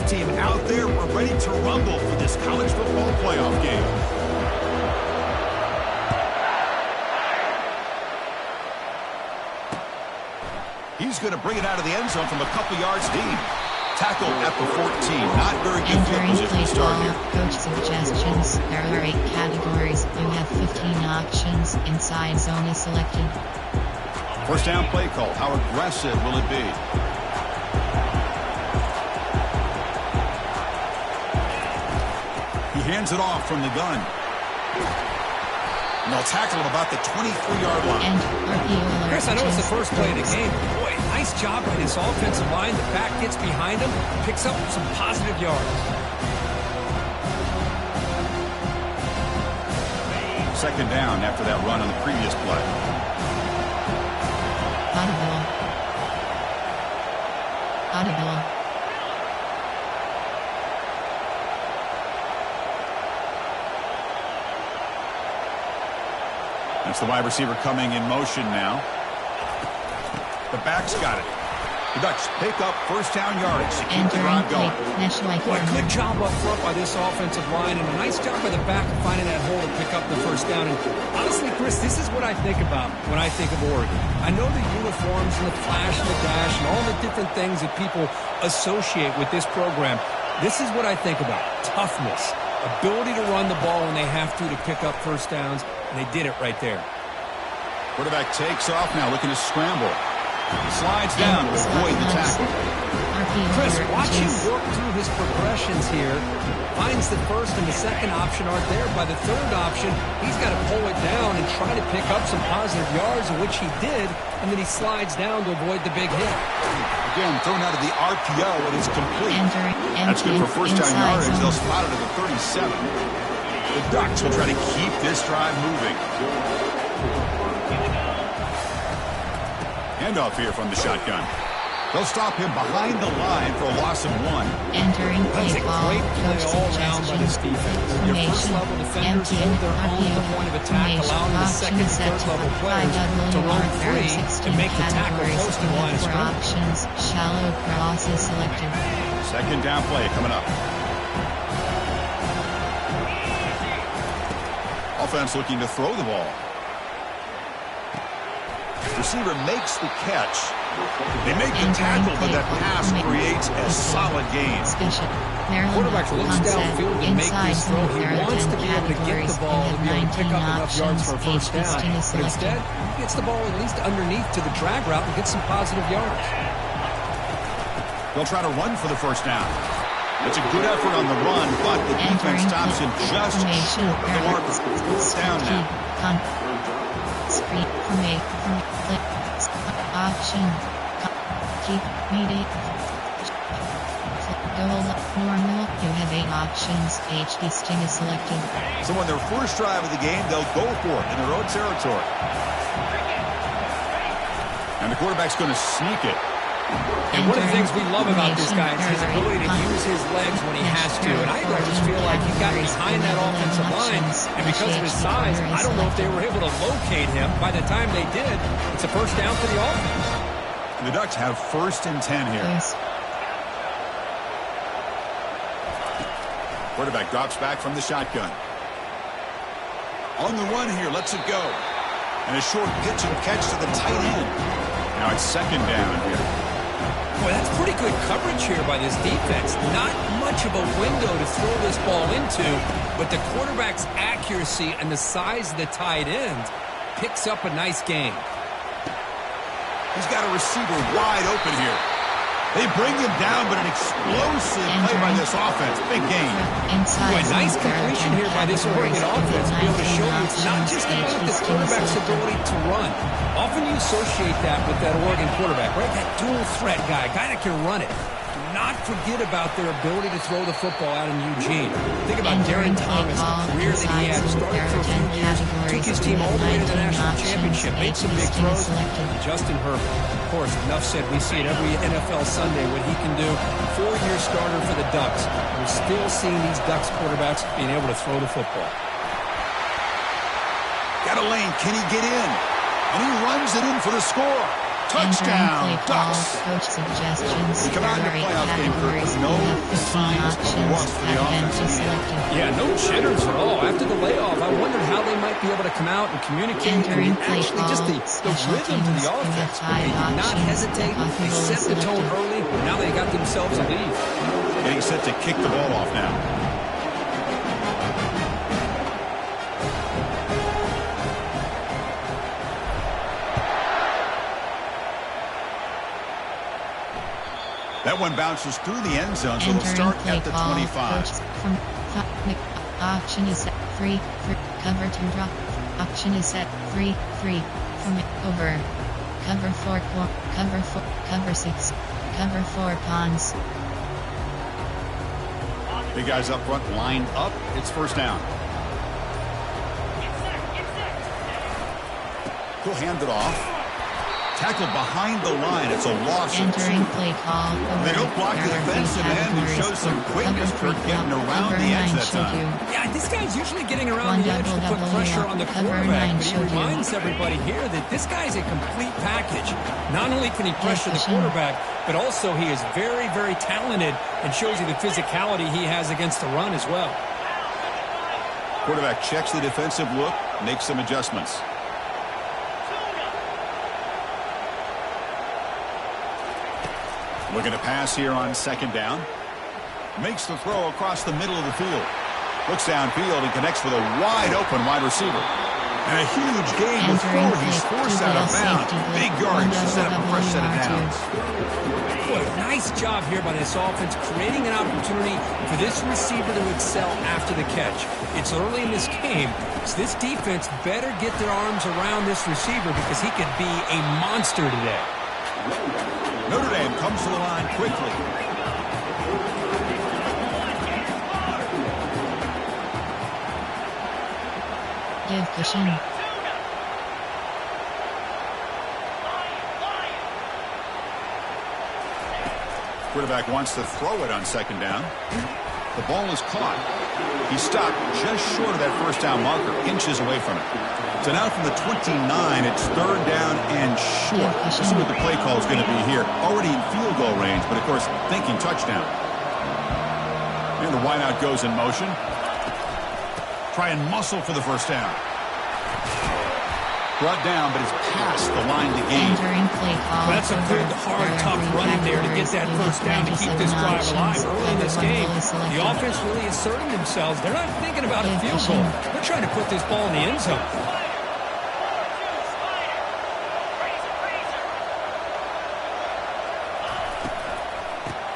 team out there. We're ready to rumble for this college football playoff game. He's going to bring it out of the end zone from a couple yards deep. Tackle at the 14. Not very good field position to start here. Coach suggestions. There are 8 categories. You have 15 options. Inside zone is selected. First down play call. How aggressive will it be? He hands it off from the gun. And they'll tackle him about the 23-yard line. And RPO alert. Chris, I know it's the first play of the game. Boy, nice job by this offensive line. The back gets behind him, picks up some positive yards. Second down after that run on the previous play. Audible. That's the wide receiver coming in motion now. The back's got it. The Ducks pick up first down yardage to keep the drive going. Boy, good job up front by this offensive line, and a nice job by the back of finding that hole to pick up the first down. And honestly, Chris, this is what I think about when I think of Oregon. I know the uniforms and the flash and the dash and all the different things that people associate with this program. This is what I think about. Toughness, ability to run the ball when they have to pick up first downs, and they did it right there. Quarterback takes off now, looking to scramble. Slides down to avoid the tackle. Chris, watch him work through his progressions here. Finds the first and the second option aren't there. By the third option, he's got to pull it down and try to pick up some positive yards, which he did, and then he slides down to avoid the big hit. Again, thrown out of the RPO, and it's complete. That's good for first down yardage. They'll spot it at the 37. The Ducks will try to keep this drive moving. Handoff here from the shotgun. They'll stop him behind the line for a loss of 1. Entering play That's a ball. great play Coach all around by this defense. Your first level defenders hold their own at the point of attack, allowing the second and third level players to roll free and make the tackle close to the line of scrimmage. Options. Shallow cross is selected. Second down play coming up. Offense looking to throw the ball. Receiver makes the catch. They make the tackle, but that pass creates a solid gain. Quarterback looks downfield to make this throw. He wants to be able to get the ball to be able to pick up enough yards for a first down. But instead, he gets the ball at least underneath to the drag route and gets some positive yards. They'll try to run for the first down. It's a good effort on the run, but the defense stops him just short of the mark. Fourth down now. Screen option keep meeting normal. You have 8 options. HD sting is selected. So on their first drive of the game, they'll go for it in their own territory. And the quarterback's going to sneak it. And one of the things we love about this guy is his ability to use his legs when he has to. And I just feel like he got behind that offensive line. And because of his size, I don't know if they were able to locate him. By the time they did, it's a first down for the offense. And the Ducks have first and 10 here. Quarterback drops back from the shotgun. On the run here, lets it go. And a short pitch and catch to the tight end. Now it's second down here. Boy, that's pretty good coverage here by this defense. Not much of a window to throw this ball into, but the quarterback's accuracy and the size of the tight end picks up a nice gain. He's got a receiver wide open here. They bring him down, but an explosive play by this offense. Big gain. Boy, nice completion here by this Oregon offense to be able to show you it's not just about the quarterback's ability to run. Often you associate that with that Oregon quarterback, right? That dual threat guy, guy that can run it. Do not forget about their ability to throw the football out in Eugene. Think about Darren Thomas, the career that he had. Started for a few years, took his team all the way to the national championship, made some big throws. Justin Herbert, of course, enough said. We see it every NFL Sunday what he can do. 4-year starter for the Ducks. We're still seeing these Ducks quarterbacks being able to throw the football. Got a lane. Can he get in? And he runs it in for the score. Touchdown, Entering play call, Ducks. coach suggestions. We come out in the There are 8 playoff game for categories. no You have 15 signs of options. rust for the Tight end offense. is selected. Yeah, no jitters at all. After the layoff, I wondered how they might be able to come out and communicate Entering and play actually just call, the special rhythm to teams. the You have offense. 5 They did not options. hesitate. They Offense set the tone selected. early. Now they got themselves a lead. Getting set to kick the ball off now. That one bounces through the end zone, so they'll Entering start play at the call, 25. coach from option is set free cover to drop. Option is set free from over. Cover 4 cover 6 cover 4 pawns. Big guys up front, lined up. It's first down. He'll hand it off. Tackled behind the line. It's a loss. Entering play call. They don't block the defensive end and show some quickness for getting around the edge that time. Yeah, this guy's usually getting around the edge to put pressure on the quarterback, but he reminds everybody here that this guy is a complete package. Not only can he pressure the quarterback, but also he is very, very talented and shows you the physicality he has against the run as well. Quarterback checks the defensive look, makes some adjustments. Looking to pass here on second down. Makes the throw across the middle of the field. Looks downfield and connects with a wide open wide receiver. And a huge gain before he's forced out of bounds. Big yardage to set up a fresh set of downs. Boy, nice job here by this offense, creating an opportunity for this receiver to excel after the catch. It's early in this game, so this defense better get their arms around this receiver because he could be a monster today. Notre Dame comes to the line quickly. Give cushion. Quarterback wants to throw it on second down. The ball is caught. He stopped just short of that first down marker, inches away from it. So now from the 29, it's third down and short. Let's see what the play call is going to be here. Already in field goal range, but of course thinking touchdown. And the wideout goes in motion. Try and muscle for the first down. Brought down, but it's past the line to gain. Entering play call. That's a good, hard, tough run there to get that first down to keep this drive alive early in this game. The offense really asserting themselves. They're not thinking about a field goal. They're trying to put this ball in the end zone.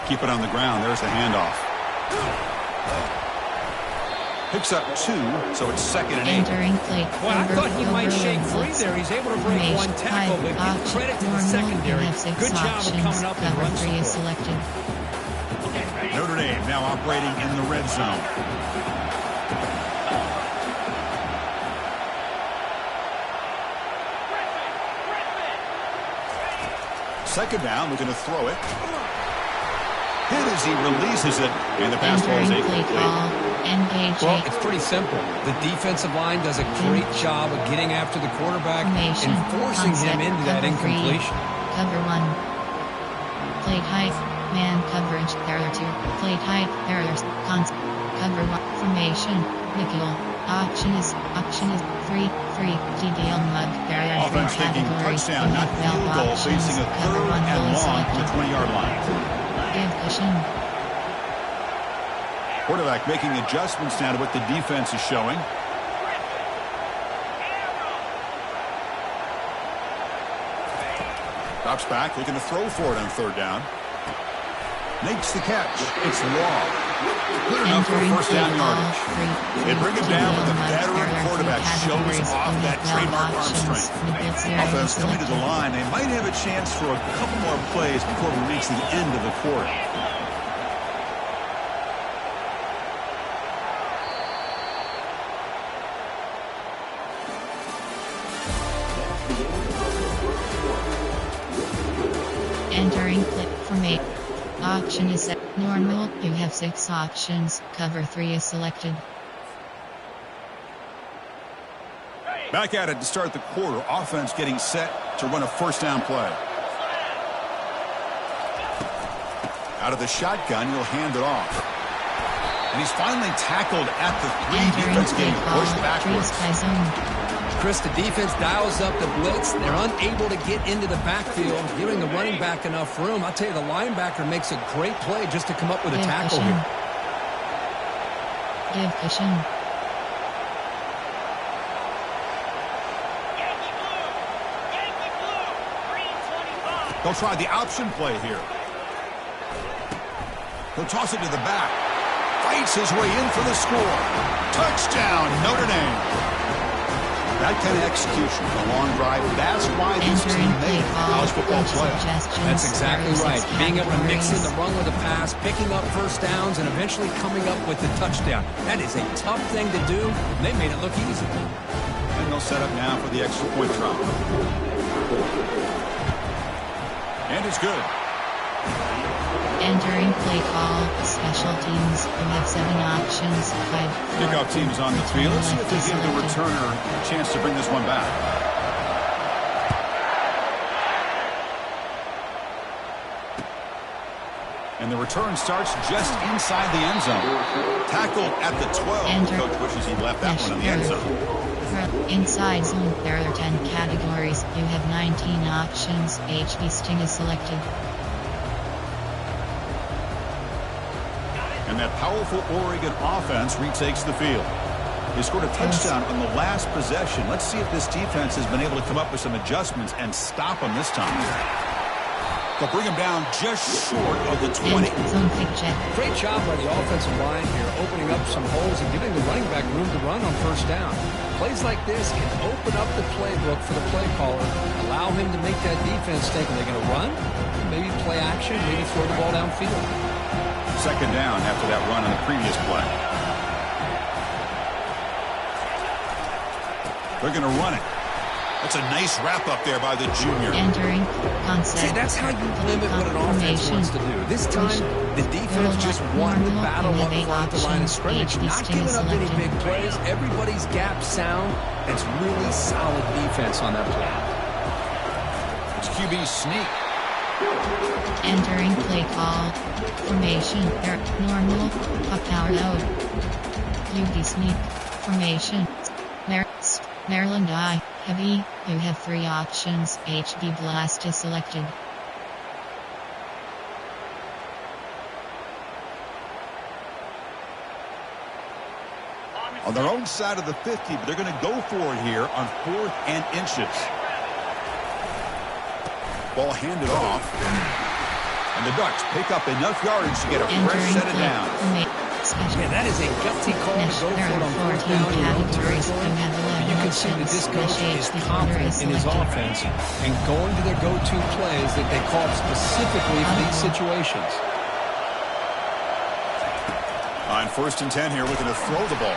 Keep it on the ground. There's the handoff. Picks up 2, so it's second and 8. Entering play. Well, I thought he might shake free there. He's able to break one tackle, but give credit to the secondary. Good job of coming up and run support. Selected. Notre Dame now operating in the red zone. Second down, looking to throw it. Hit as he releases it, and the pass ball is incomplete. Well, it's pretty simple. The defensive line does a great job of getting after the quarterback and forcing him into that incompletion. Cover 1. Plate height. Man coverage. Error 2. Plate height. Errors. Cover 1. Formation. Nickel. Option is 3. DDL mug. Barrier 3 Offense taking touchdown, not field goal, facing a third and long to the 20-yard line. Give cushion. Quarterback making adjustments now to what the defense is showing. Drops back, looking to throw for it on third down. Makes the catch. It's Law. Good enough for first down yardage. They bring it down, but the veteran quarterback shows off that trademark arm strength. Offense coming to the line. They might have a chance for a couple more plays before we reach the end of the quarter. Entering clip formation. Option is set. Normal. You have 6 options. Cover 3 is selected. Back at it to start the quarter. Offense getting set to run a first down play. Out of the shotgun, he'll hand it off. And he's finally tackled at the 3. Entering Defense play getting call, pushed 3 backwards. spy zone. Chris, the defense dials up the blitz. They're unable to get into the backfield, giving the running back enough room. I'll tell you, the linebacker makes a great play just to come up with a tackle here. Give cushion. They'll try the option play here. He'll toss it to the back. Fights his way in for the score. Touchdown, Notre Dame. That kind of execution, a long drive, that's why this team made college football playoffs. That's exactly right. Being able to mix in the run with the pass, picking up first downs, and eventually coming up with the touchdown. That is a tough thing to do. They made it look easy. And they'll set up now for the extra point drop. And it's good. Entering play call, special teams. You have 7 options. 5. Kickoff team is on the field. Let's see if they give the returner a chance to bring this one back. And the return starts just inside the end zone. Tackled at the 12. Coach wishes he left that one in the end zone. Inside zone, there are 10 categories. You have 19 options. HB Sting is selected. And that powerful Oregon offense retakes the field. They scored a touchdown on the last possession. Let's see if this defense has been able to come up with some adjustments and stop them this time. They'll bring him down just short of the 20. Great job by the offensive line here, opening up some holes and giving the running back room to run on first down. Plays like this can open up the playbook for the play caller, allow him to make that defense think, are they going to run? Maybe play action, maybe throw the ball downfield. Second down after that run on the previous play. They're going to run it. That's a nice wrap up there by the junior. Entering concept. See, that's how you limit what an offense wants to do. This time, the defense just won the battle up front, the line of scrimmage, not giving up any big plays. Everybody's gap sound. It's really solid defense on that play. It's QB sneak. Entering play call. Formation. Normal. Power out. QB sneak. Formation. Maryland I. Heavy. You have 3 options. HB Blast is selected. On their own side of the 50, but they're going to go for it here on 4th and inches. Ball handed off. And the Ducks pick up enough yardage to get a fresh set of downs. Yeah, that is a gutsy call to go for it on 4th down in your own territory. You can see that this coach is confident in his offense and going to their go-to plays that they called specifically for these situations. On 1st and 10 here, looking to throw the ball.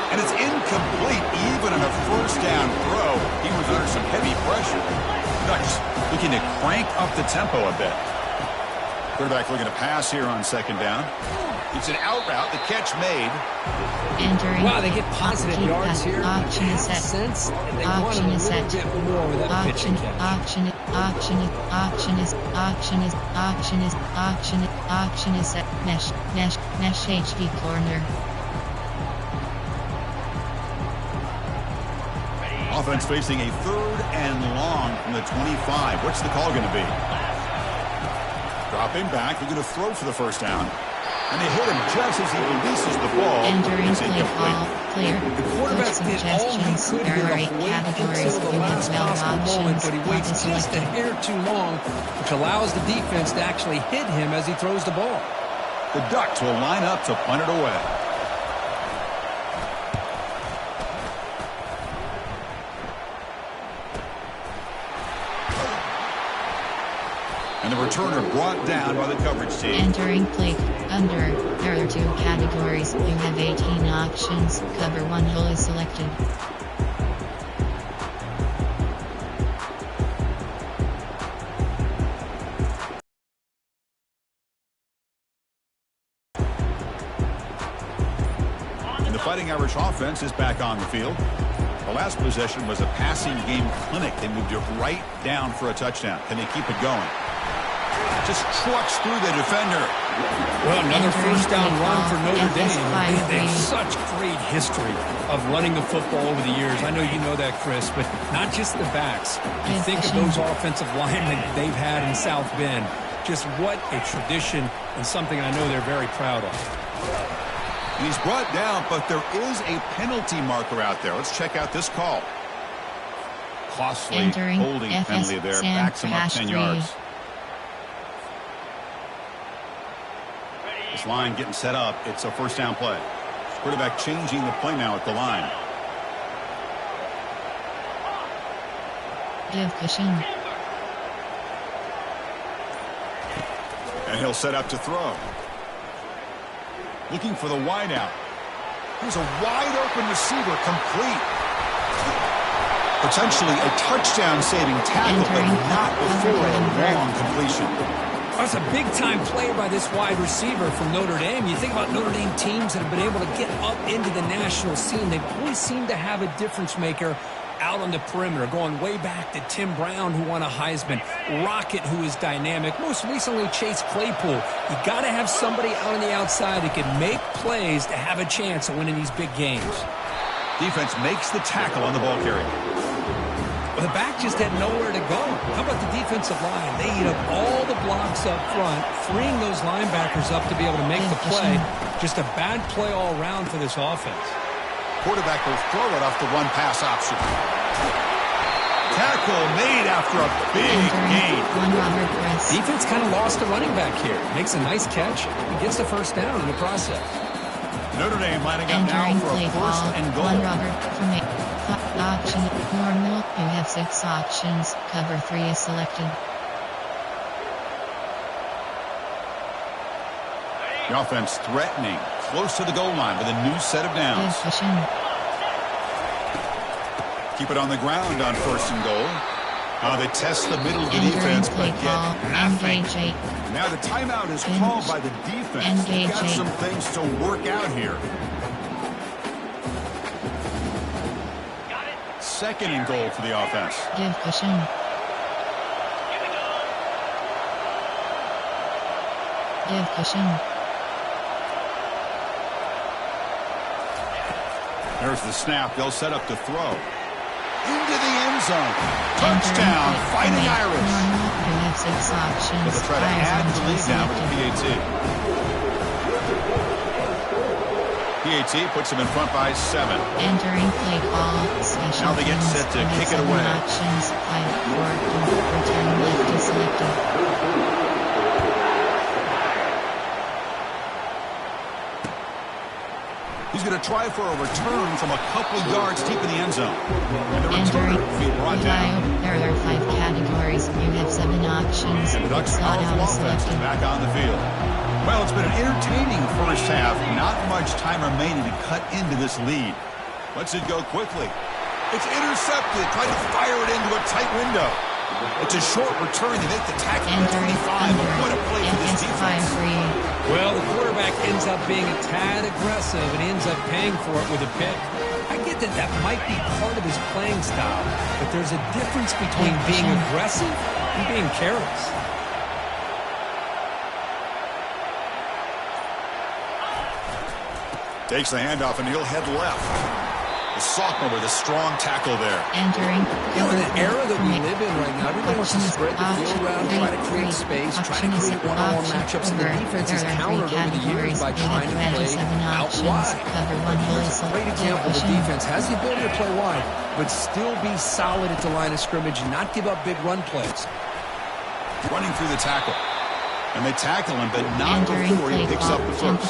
And it's incomplete, even on a first down throw. He was under some heavy pressure. Ducks looking to crank up the tempo a bit. Quarterback looking to pass here on 2nd down. It's an out route. The catch made. Entering. Wow, they get positive yards here. Option is set. Sense, and they Option want a is little set. bit more with that pitching catch. Option is set. Mesh HB corner. Offense facing a 3rd and long from the 25. What's the call going to be? Dropping back. They're going to throw for the first down. And they hit him just as he releases the ball. Entering play call. Clear. The quarterback did all he could here to wait until the last possible moment, but he waits just a hair too long, which allows the defense to actually hit him as he throws the ball. The Ducks will line up to punt it away. And the returner brought down by the coverage team. Entering play under. There are 2 categories. You have 18 options. Cover 1 hole is selected. And the Fighting Irish offense is back on the field. The last possession was a passing game clinic. They moved it right down for a touchdown. Can they keep it going? Just trucks through the defender. Well, another first down run for Notre Dame. FS5 They have such great history of running the football over the years. I know you know that, Chris, but not just the backs. You think of those offensive linemen they've had in South Bend. Just what a tradition and something I know they're very proud of. And he's brought down, but there is a penalty marker out there. Let's check out this call. Costly holding penalty there. Backs him up 10 yards. This line getting set up. It's a first down play. Quarterback changing the play now at the line. Give cushion. And he'll set up to throw. Looking for the wide out. Here's a wide open receiver, complete. Potentially a touchdown saving tackle, but not before a long completion. That's a big-time play by this wide receiver from Notre Dame. You think about Notre Dame teams that have been able to get up into the national scene. They always seem to have a difference maker out on the perimeter, going way back to Tim Brown, who won a Heisman, Rocket, who is dynamic, most recently Chase Claypool. You got to have somebody out on the outside that can make plays to have a chance of winning these big games. Defense makes the tackle on the ball carrier. Well, the back just had nowhere to go. How about the defensive line? They eat up all the blocks up front, freeing those linebackers up to be able to make the play. Just a bad play all around for this offense. Quarterback will throw it off the run-pass option. Tackle made after a big gain. Defense kind of lost a running back here. Makes a nice catch. He gets the first down in the process. Notre Dame lining up now for a first and goal. Option normal. You have 6 options. Cover 3 is selected. The offense threatening, close to the goal line with a new set of downs. Keep it on the ground on first and goal. They test the middle of the defense, but get nothing. Now the timeout is called by the defense. They've got some things to work out here. Second and goal for the offense. Give cushion. Give cushion. There's the snap. They'll set up to throw. Into the end zone. Touchdown, Fighting Irish. You have 6 options. But they'll try to add the lead now with the PAT. PAT puts him in front by 7. Entering play ball. Now they get set to kick it away. Options 5-4. Return left is selected. He's going to try for a return from a couple yards deep in the end zone. And the return will be brought down. There are 5 categories. You have 7 options. And the Ducks' powerful offense is back on the field. Well, it's been an entertaining first half. Not much time remaining to cut into this lead. Lets it go quickly. It's intercepted. Trying to fire it into a tight window. It's a short return. They make the tackle at 25. But what a play for this defense. Well, the quarterback ends up being a tad aggressive and ends up paying for it with a pick. I get that that might be part of his playing style, but there's a difference between being aggressive and being careless. Takes the handoff and he'll head left. The sophomore with a strong tackle there. Entering. In an era that we live in right now, everybody wants to spread the field around, try to create space, try to create one-on-one matchups, and the defense is countered over the years by trying to play out wide. Here's a great example. The defense has the ability to play wide, but still be solid at the line of scrimmage and not give up big run plays. Running through the tackle. And they tackle him, but not before he picks up the first.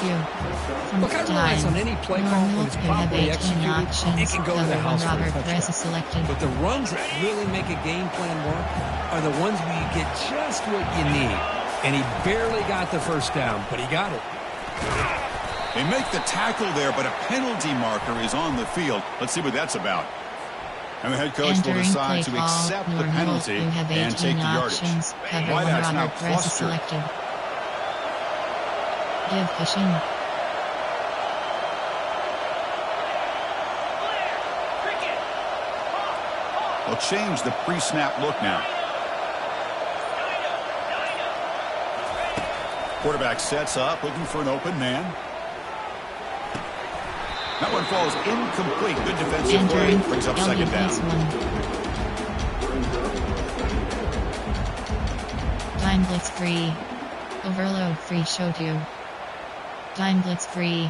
Look, I realize on any play call, when it's properly executed, it can go to the house for a touchdown. But the runs that really make a game plan work are the ones where you get just what you need. And he barely got the first down, but he got it. They make the tackle there, but a penalty marker is on the field. Let's see what that's about. And the head coach will decide to accept the penalty and take the yardage. Wideout's now clustered. Give cushion. They'll change the pre-snap look now. Quarterback sets up, looking for an open man. That one falls incomplete. Good defensive play. Brings up second down. Time blitz free. Overload free show to. Time blitz free.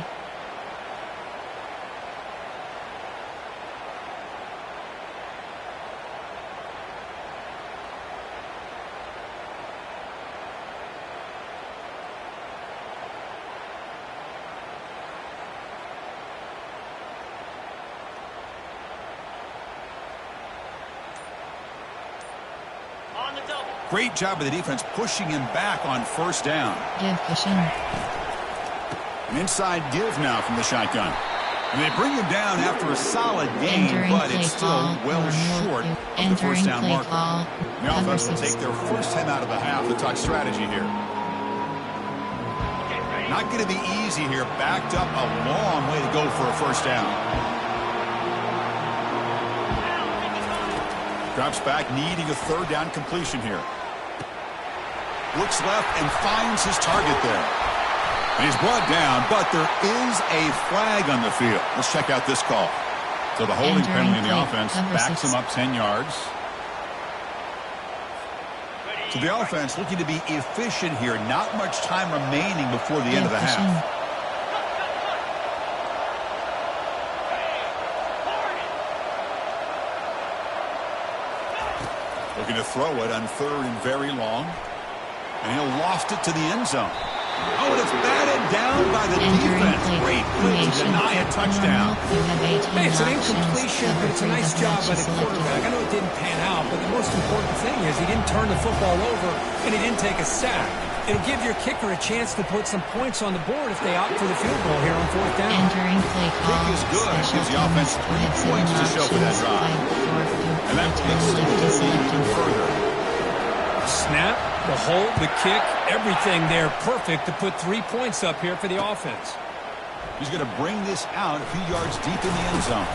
Great job of the defense pushing him back on first down. Give cushion. An inside give now from the shotgun. And they bring him down after a solid gain, but it's still well short of the first down marker. The offense will take their first time out of the half. The talk strategy here. Not going to be easy here. Backed up a long way to go for a first down. Drops back, needing a third down completion here. Looks left and finds his target there. And he's brought down, but there is a flag on the field. Let's check out this call. So the holding penalty in the offense backs him up 10 yards. So the offense looking to be efficient here. Not much time remaining before the end of the half. Looking to throw it on third and very long. And he'll loft it to the end zone. Oh, and it's batted down by the defense. Great play to deny a touchdown. Hey, it's an incompletion, but it's a nice job by the quarterback. I know it didn't pan out, but the most important thing is he didn't turn the football over and he didn't take a sack. It'll give your kicker a chance to put some points on the board if they opt for the field goal here on fourth down. Kick is good. Gives the offense 3 points to show for that drive. And that takes the lead even further. Snap, the hold, the kick, everything there perfect to put 3 points up here for the offense. He's going to bring this out a few yards deep in the end zone.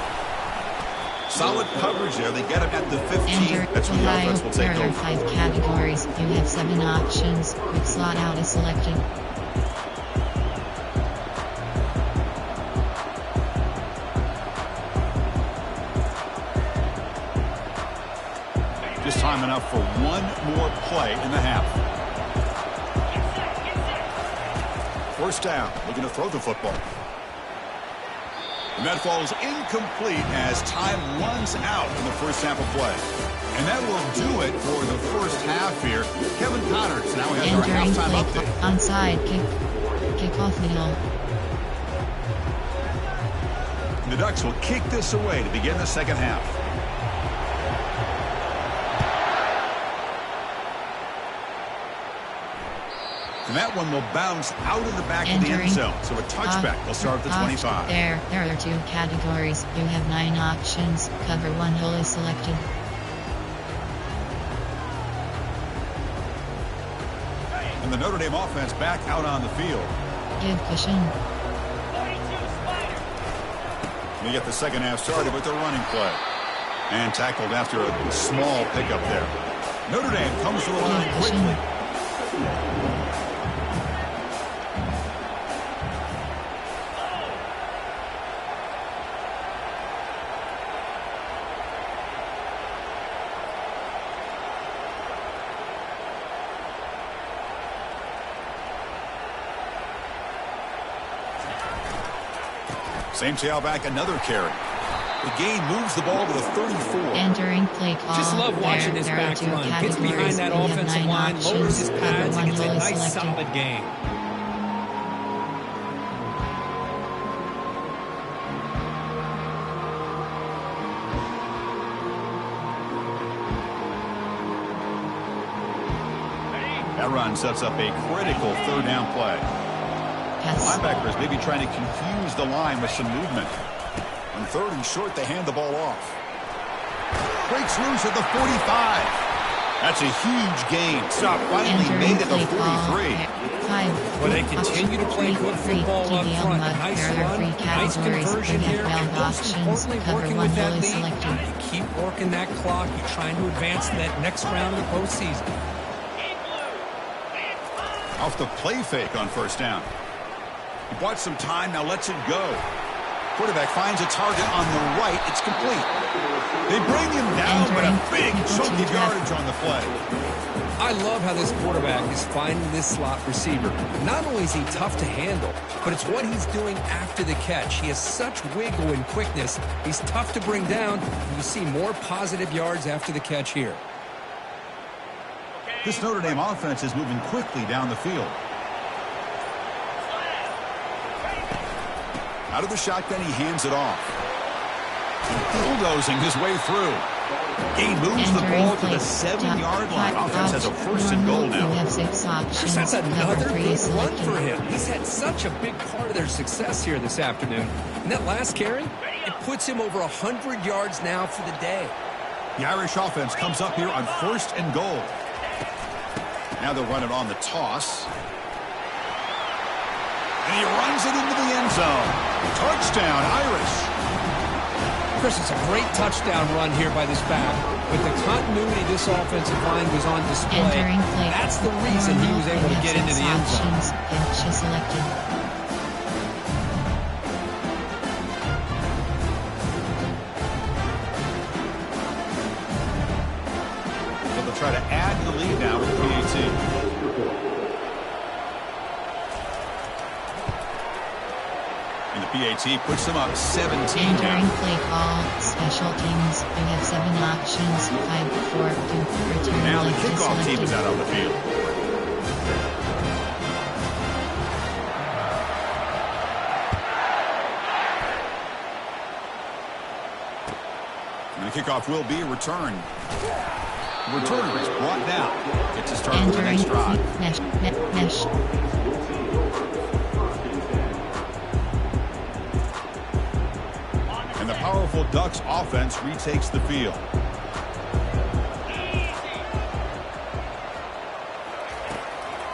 Solid coverage there. They get him at the 15. That's when the offense will take over. There are 5 categories. You have 7 options. Quick slot out is selected. Just time enough for one more play in the half. First down, looking to throw the football. And that falls incomplete as time runs out in the first half of play. And that will do it for the first half here. Kevin Connors now has our halftime update. Onside kickoff middle. The Ducks will kick this away to begin the second half. And that one will bounce out of the back of the end zone. So a touchback will start at the 25. There are 2 categories. You have 9 options. Cover 1 hole is selected. And the Notre Dame offense back out on the field. Give cushion. They get the second half started with their running play. And tackled after a small pickup there. Notre Dame comes to the line quickly. Same tailback, another carry. The gain moves the ball to the 34. Entering play call. Just love watching this back run. Gets behind that offensive line, lowers his pads, and gets a nice solid gain. That run sets up a critical third down play. Linebackers maybe trying to confuse the line with some movement. On third and short, they hand the ball off. Breaks loose at the 45. That's a huge gain. Stop finally made it to 43. Well, they continue to play good football up front. Nice run, nice conversion here, and most importantly, working with that lead. You keep working that clock. You're trying to advance to that next round of the postseason. Off the play fake on first down. He bought some time, now lets it go. Quarterback finds a target on the right. It's complete. They bring him down, but a big chunk of yardage on the play. I love how this quarterback is finding this slot receiver. Not only is he tough to handle, but it's what he's doing after the catch. He has such wiggle and quickness. He's tough to bring down. You see more positive yards after the catch here. This Notre Dame offense is moving quickly down the field. Out of the shotgun, he hands it off. Bulldozing his way through. He moves the ball to the 7-yard line. Offense has a first and goal now. That's another big run for him. He's had such a big part of their success here this afternoon. And that last carry, it puts him over 100 yards now for the day. The Irish offense comes up here on first and goal. Now they'll run it on the toss. And he runs it into the end zone. Touchdown, Irish. Chris, it's a great touchdown run here by this back. With the continuity this offensive line was on display, that's the reason he was able to get into the end zone. Pitch is selected. They'll try to add the lead now with the PAT. And the PAT puts them up 17 Entering now. play call, special teams. We have 7 options. 5, 4, 2. Return Now the left is kickoff team is selected. out on the field. And the kickoff will be returned. The returner is brought down. Gets to start with the Entering next drive. mesh. And the powerful Ducks offense retakes the field.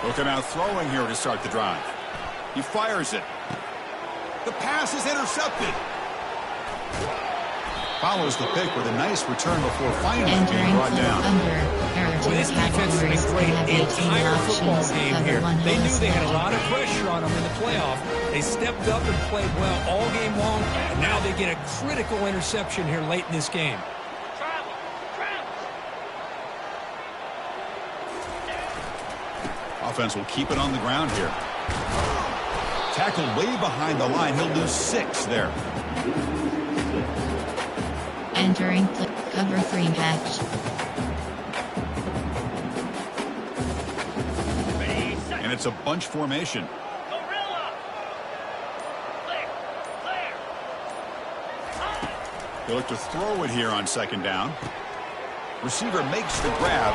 Looking out throwing here to start the drive. He fires it. The pass is intercepted. Follows the pick with a nice return before finally being Entering brought play down. under. Well, this defense has been great the entire football game here. They knew they had a lot of pressure on them in the playoff. They stepped up and played well all game long, and now they get a critical interception here late in this game. Offense will keep it on the ground here. Tackled way behind the line. He'll lose 6 there. Entering play cover 3 match. And it's a bunch formation. They look to throw it here on second down. Receiver makes the grab.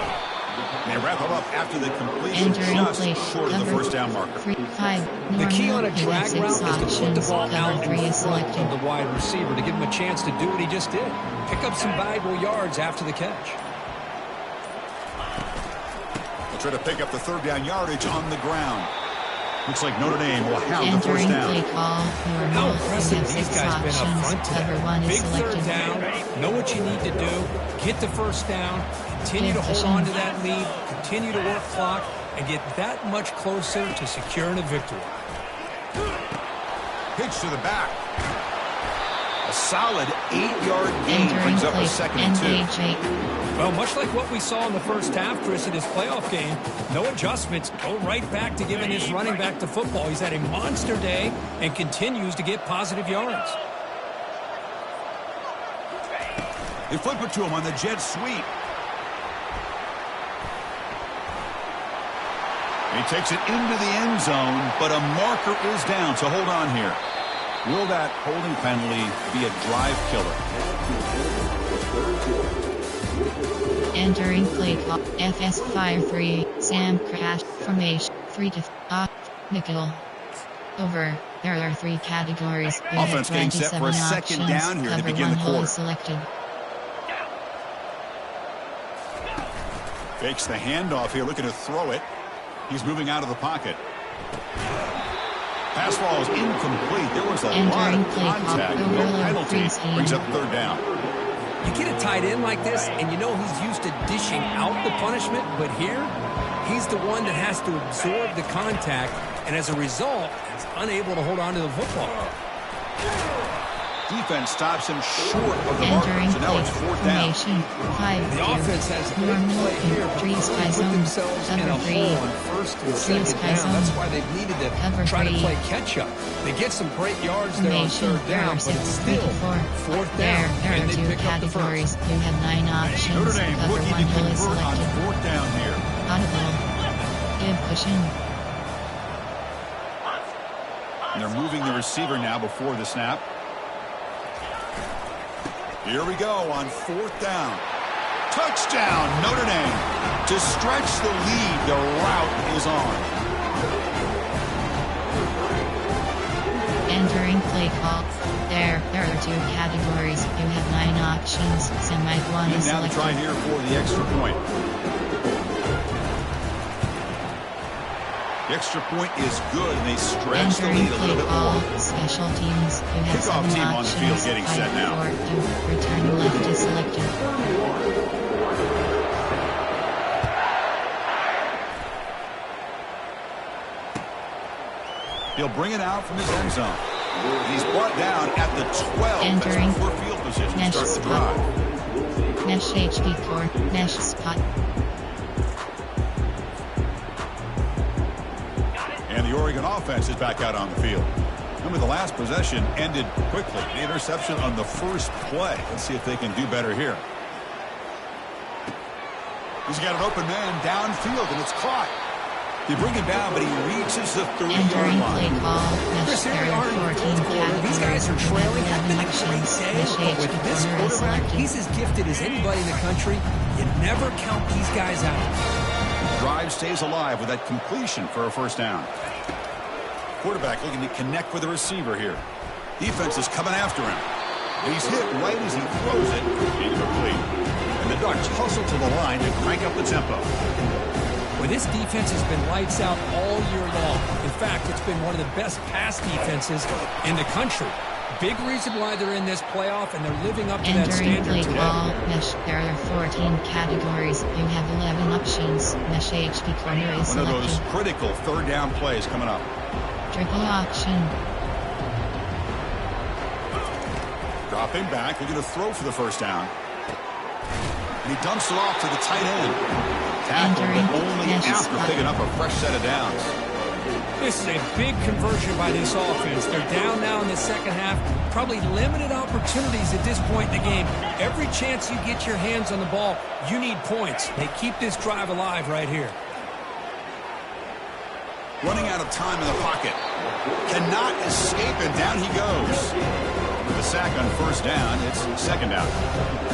And they wrap him up after the completion just short of the first down marker. 3, 5. The key on a Normal drag route is to put the ball out cover 3 in is front selected. of the wide receiver to give him a chance to do what he just did. Pick up some valuable yards after the catch. They'll try to pick up the third down yardage on the ground. Looks like Notre Dame will have the first Entering down. play call. How impressive these guys been up front Cover today. 1 is Big selected. third down. Know what you need to do. Get the first down. Continue to hold on to that lead. Continue to work clock. And get that much closer to securing a victory. Pitch to the back. A solid 8-yard gain Entering brings up play a second and 2. NAJ. Well, much like what we saw in the first half, Chris, in his playoff game, no adjustments. Go right back to giving his running back to football. He's had a monster day and continues to get positive yards. They flip it to him on the jet sweep. He takes it into the end zone, but a marker is down, so hold on here. Will that holding penalty be a drive killer? Entering play call. FS Fire 3. Sam Crash. Formation. 3 to nickel. Over. There are 3 categories. We have Offense getting set for a 27 second options. down here to Cover begin 1 the hole quarter. is selected. Fakes the handoff here, looking to throw it. He's moving out of the pocket. Pass ball is incomplete. There was a lot Entering of play clock. contact. No Overload penalty. freeze game. Brings up third down. You get a tight end like this, and you know he's used to dishing out the punishment, but here, he's the one that has to absorb the contact, and as a result, is unable to hold on to the football. Defense stops him short of the marker, Entering so now it's play fourth down. formation 5. The offense has a big play here, but Trees they by put zone. themselves in Cover a 3. hole on first and Trees second by down. That's zone. why they've needed to Cover try to 3. play catch-up. They get some great yards there on Formation third down, but it's still fourth down, There and are they 2 pick up the first. categories. You have 9 options. Notre Dame Cover looking 1 to goal is convert on selected. fourth down here. Audible. Give cushion. And they're moving the receiver now before the snap. Here we go on fourth down. Touchdown, Notre Dame. To stretch the lead, the route is on. Entering play call. There are 2 categories. You have 9 options. Semi 1 And is now to try selected. here for the extra point. The extra point is good, and they stretch the Entering lead a play little bit call. more. Special teams. You have Kickoff 7 team on the options. field getting set 5, now. 4, 2. Return left is selected. He'll bring it out from his end zone. And he's brought down at the 12. Entering. That's for field position to Mesh start the spot. drive. Mesh HP core. Mesh spot. And the Oregon offense is back out on the field. Remember, the last possession ended quickly. The interception on the first play. Let's see if they can do better here. He's got an open man downfield, and it's caught. They bring him down, but he reaches the 30-yard Entering play line. call. Mesh Chris, here we carrier are in the 14 fourth quarter. These guys are categories. trailing. Had been a great Options. day, Mesh but with HP this corner is quarterback, selected. he's as gifted as anybody in the country. You never count these guys out. Drive stays alive with that completion for a first down. Quarterback looking to connect with the receiver here. Defense is coming after him. And he's hit right as he throws it. Incomplete. And the Ducks hustle to the line to crank up the tempo. Well, this defense has been lights out all year long. In fact, it's been one of the best pass defenses in the country. Big reason why they're in this playoff, and they're living up to that Entering standard play today. call. Mesh. There are 14 categories. You have 11 options. Mesh HP corner is One of those selected. critical third down plays coming up. Triple option. Dropping back, looking to throw for the first down. And he dumps it off to the tight end. Tackle, but Entering only mesh after spot. picking up a fresh set of downs. This is a big conversion by this offense. They're down now in the second half. Probably limited opportunities at this point in the game. Every chance you get your hands on the ball, you need points. They keep this drive alive right here. Running out of time in the pocket. Cannot escape, and down he goes. With a sack on first down, it's second down.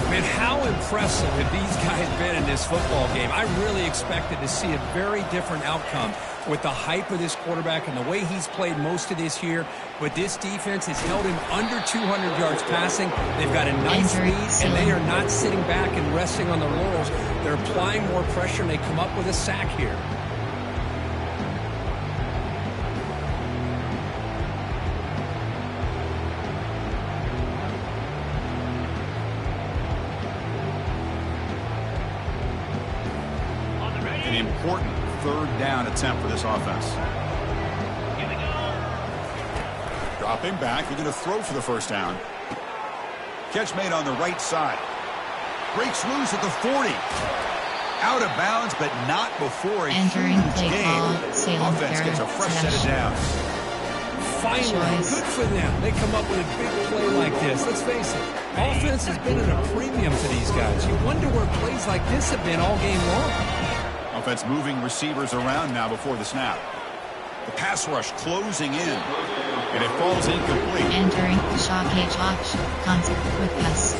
Man, how impressive have these guys been in this football game? I really expected to see a very different outcome with the hype of this quarterback and the way he's played most of this year. But this defense has held him under 200 yards passing. They've got a nice Entering lead, and zone. they are not sitting back and resting on their laurels. They're applying more pressure, and they come up with a sack here. An important third down attempt for this offense. Dropping back, looking to throw for the first down. Catch made on the right side. Breaks loose at the 40. Out of bounds, but not before a Entering huge play gain. call. Salem Offense gets a fresh set of Smash. downs. Finally, Choice. good for them. They come up with a big play like this. Let's face it, offense has been at a premium to these guys. You wonder where plays like this have been all game long. Offense moving receivers around now before the snap. The pass rush closing in. And it falls incomplete. Entering shock H option. Concept quick pass.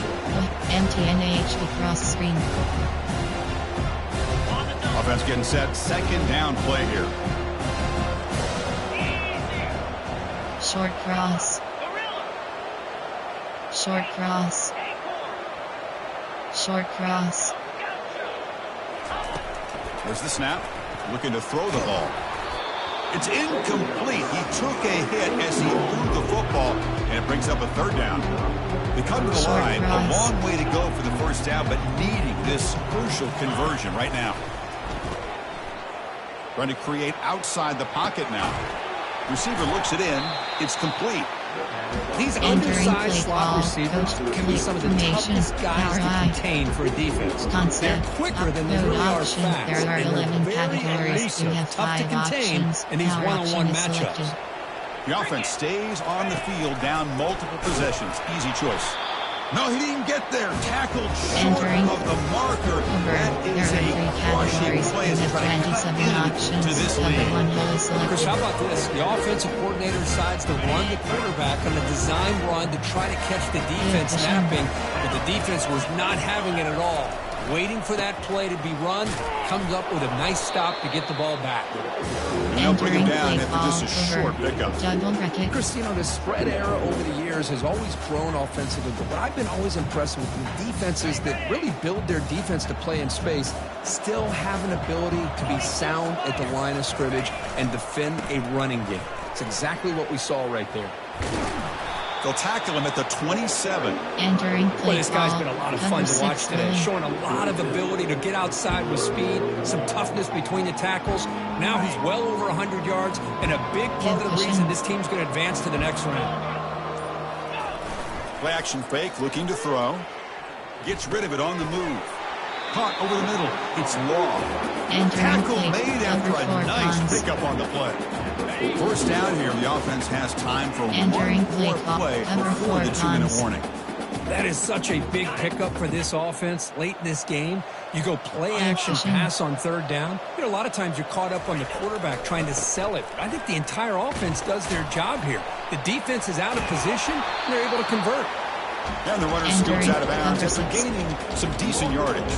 MTNH cross screen. Offense getting set. Second down play here. Short cross. Short cross. Short cross. There's the snap. Looking to throw the ball. It's incomplete. He took a hit as he threw the football, and it brings up a third down. They come to the line, a long way to go for the first down, but needing this crucial conversion right now. Trying to create outside the pocket now. Receiver looks it in. It's complete. These undersized slot receivers can be some of the toughest guys to contain for a defense. They're quicker than they really are fast. There are 11 categories. You have tough to 5 contain options. in these Power one-on-one option is matchups. selected. The offense stays on the field, down multiple possessions. Easy choice. No, he didn't get there. Tackled short of the marker. That is a crushing play as he tries to cut into this lead. Chris, how about this? The offensive coordinator decides to run the quarterback on a design run to try to catch the defense napping, but the defense was not having it at all. Waiting for that play to be run, comes up with a nice stop to get the ball back. And they'll bring him down after just a short pickup. Chris, the spread era over the years has always grown offensively, but what I've been always impressed with defenses that really build their defense to play in space still have an ability to be sound at the line of scrimmage and defend a running game. It's exactly what we saw right there. They'll tackle him at the 27. Entering play. This guy's been a lot of fun to watch today, showing a lot of ability to get outside with speed, some toughness between the tackles. Now he's well over 100 yards, and a big part of the reason this team's going to advance to the next round. Play action fake, looking to throw. Gets rid of it on the move. Caught over the middle. It's long. Tackle made after a nice pickup on the play. First down here, the offense has time for one more play before the 2-minute warning. That is such a big pickup for this offense late in this game. You go play action pass on third down. A lot of times you're caught up on the quarterback trying to sell it. I think the entire offense does their job here. The defense is out of position, and they're able to convert. And the runner scoots out of bounds after gaining some decent yardage.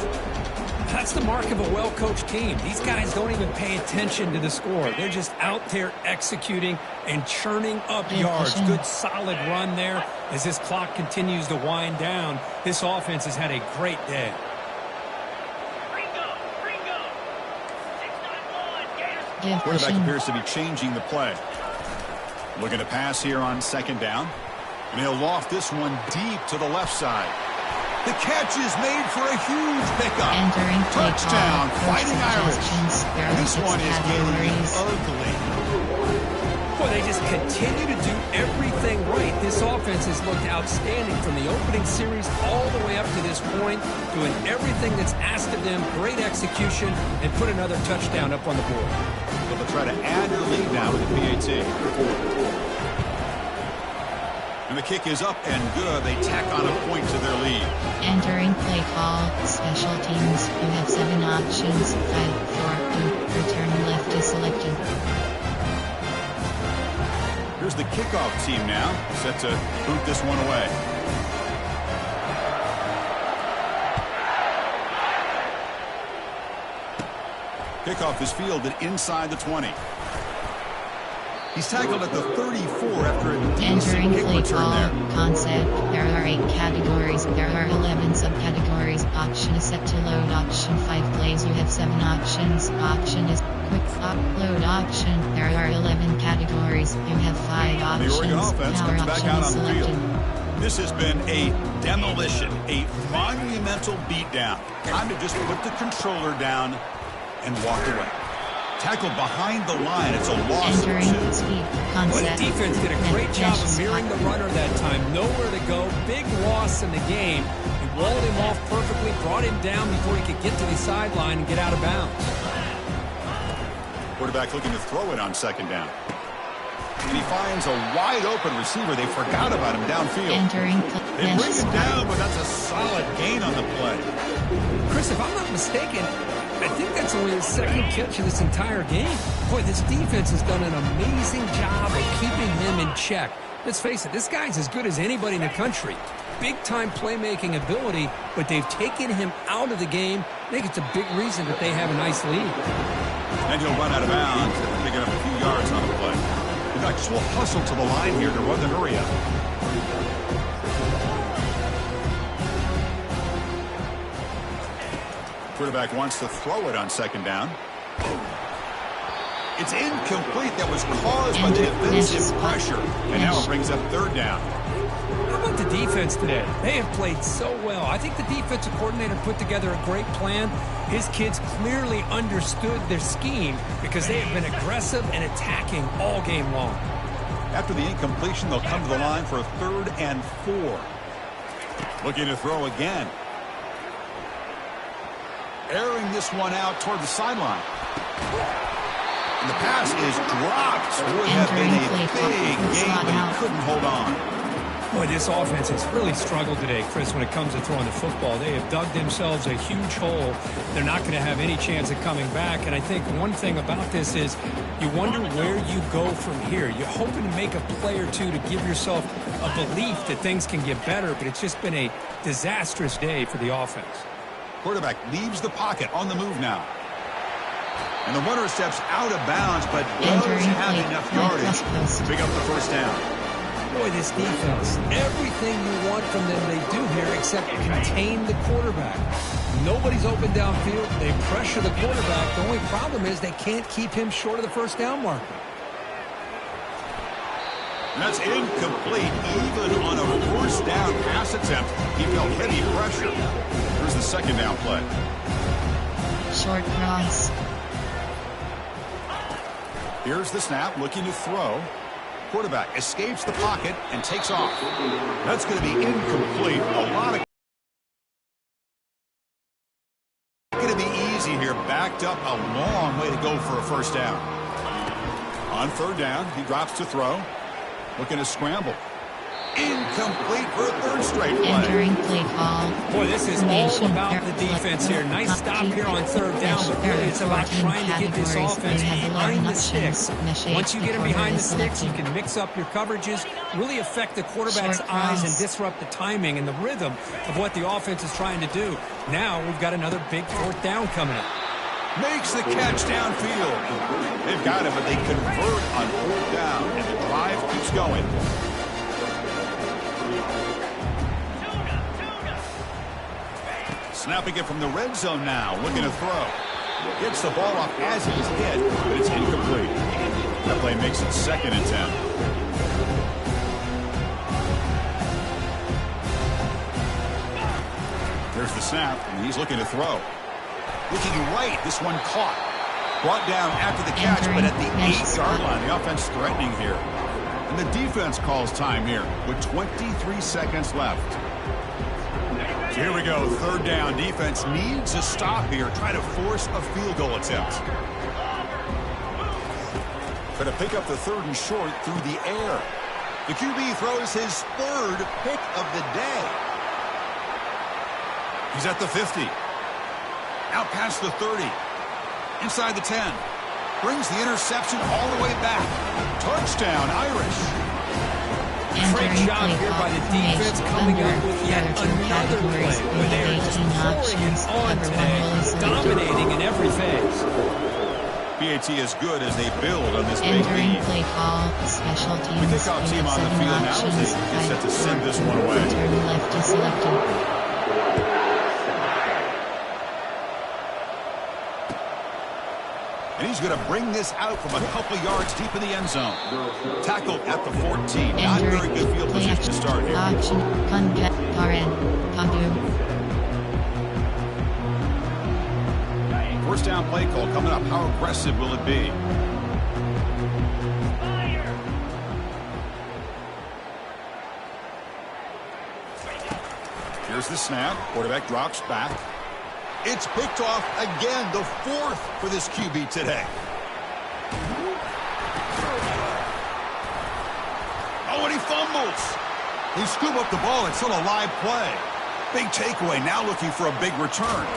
That's the mark of a well-coached team. These guys don't even pay attention to the score. They're just out there executing and churning up yards. Good, solid run there. As this clock continues to wind down, this offense has had a great day. Quarterback appears to be changing the play. Looking to pass here on second down. And he'll loft this one deep to the left side. The catch is made for a huge pickup. Touchdown, Fighting Irish. And this one is getting ugly. Boy, they just continue to do everything right. This offense has looked outstanding from the opening series all the way up to this point, doing everything that's asked of them, great execution, and put another touchdown up on the board. So they'll try to add their lead now with the PAT. And the kick is up and good. They tack on a point to their lead. Entering play call, special teams. You have 7 options. 5, 4, 2. Return left is selected. Here's the kickoff team now. Set to boot this one away. Kickoff is fielded inside the 20. He's tackled at the 34 after a decent kick return there. Concept. There are 8 categories. There are 11 subcategories. Option is set to load. Option 5 plays. You have 7 options. Option is quick upload option. There are 11 categories. You have 5 options. The Oregon offense comes back out on the field. This has been a demolition, a monumental beatdown. Time to just put the controller down and walk away. Tackled behind the line. It's a loss. Well, the defense did a great job of mirroring the runner that time. Nowhere to go. Big loss in the game. He walled him off perfectly, brought him down before he could get to the sideline and get out of bounds. Quarterback looking to throw it on second down. And he finds a wide-open receiver. They forgot about him downfield. They bring him down, but that's a solid gain on the play. Chris, if I'm not mistaken, I think that's only his second catch of this entire game. Boy, this defense has done an amazing job of keeping him in check. Let's face it, this guy's as good as anybody in the country. Big-time playmaking ability, but they've taken him out of the game. I think it's a big reason that they have a nice lead. And he'll run out of bounds after picking up a few yards on the play. The Ducks will hustle to the line here to run the hurry up. Quarterback wants to throw it on second down. It's incomplete. That was caused by the defensive pressure. And now it brings up third down. How about the defense today? They have played so well. I think the defensive coordinator put together a great plan. His kids clearly understood their scheme because they have been aggressive and attacking all game long. After the incompletion, they'll come to the line for a 3rd and 4. Looking to throw again. Airing this one out toward the sideline. And the pass is dropped. Would have been a big game, but he couldn't hold on. Boy, this offense has really struggled today, Chris, when it comes to throwing the football. They have dug themselves a huge hole. They're not going to have any chance of coming back. And I think one thing about this is you wonder where you go from here. You're hoping to make a play or two to give yourself a belief that things can get better, but it's just been a disastrous day for the offense. Quarterback leaves the pocket on the move now. And the runner steps out of bounds, but does have enough yardage to pick up the first down. Boy, this defense, everything you want from them they do here except contain the quarterback. Nobody's open downfield. They pressure the quarterback. The only problem is they can't keep him short of the first down marker. And that's incomplete. Even on a first down pass attempt, he felt heavy pressure. Here's the second down play. Short cross. Here's the snap, looking to throw. Quarterback escapes the pocket and takes off. That's going to be incomplete. A lot of going to be easy here. Backed up a long way to go for a first down. On third down, he drops to throw. Looking to scramble. Incomplete for a 3rd straight play. Entering play call. Boy, this is all about the defense here. Nice stop here on third down, but really it's about trying to get this offense behind the sticks. Once you get them behind the sticks, you can mix up your coverages, really affect the quarterback's eyes and disrupt the timing and the rhythm of what the offense is trying to do. Now we've got another big 4th down coming up. Makes the catch downfield. They've got it, but they convert on 4th down, and the drive keeps going. Snapping it from the red zone now, looking to throw. Gets the ball off as he's hit, but it's incomplete. That play makes it 2nd and 10. There's the snap, and he's looking to throw. Looking right, this one caught. Brought down after the catch, but at the 8-yard line, the offense threatening here. And the defense calls time here with 23 seconds left. So here we go, 3rd down. Defense needs a stop here. Try to force a field goal attempt. Going to pick up the 3rd and short through the air. The QB throws his 3rd pick of the day. He's at the 50. Out past the 30. Inside the 10. Brings the interception all the way back. Touchdown, Irish. Great job here by the defense coming up with yet another play where they are just pouring it on today, dominating in every phase. BAT is good as they build on this big lead. Play call, special teams. The kickoff team on the field now as they get set to send this one away. Turn left is selected. And he's going to bring this out from a couple yards deep in the end zone. Tackled at the 14. Not very good field position to start here. First down play call coming up. How aggressive will it be? Here's the snap. Quarterback drops back. It's picked off again, the 4th for this QB today. Oh, and he fumbles. They scoop up the ball. It's still a live play. Big takeaway, now looking for a big return.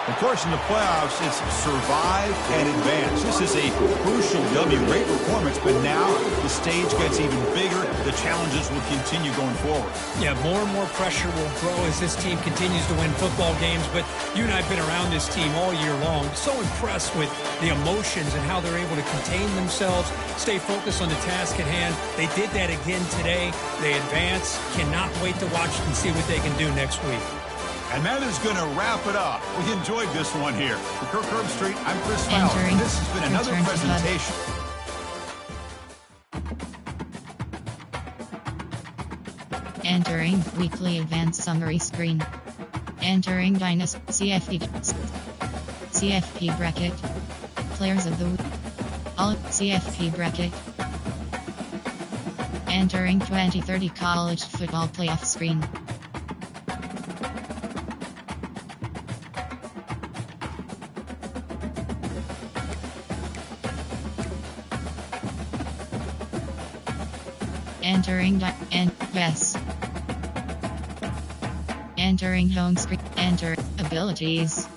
Of course, in the playoffs, it's survive and advance. This is a crucial W. Great performance, but now the stage gets even bigger. The challenges will continue going forward. Yeah, more and more pressure will grow as this team continues to win football games. But you and I have been around this team all year long. So impressed with the emotions and how they're able to contain themselves, stay focused on the task at hand. They did that again today. They advance. Cannot wait to watch and see what they can do next week. And that is going to wrap it up. We enjoyed this one here. For Kirk Herbstreit, I'm Chris Fowler. Entering. This has been another Return to presentation. Entering weekly advanced summary screen. Entering Dynasty CFP bracket. Players of the week. All CFP bracket. Entering 2030 college football playoff screen. Entering yes. Entering home screen. Enter abilities.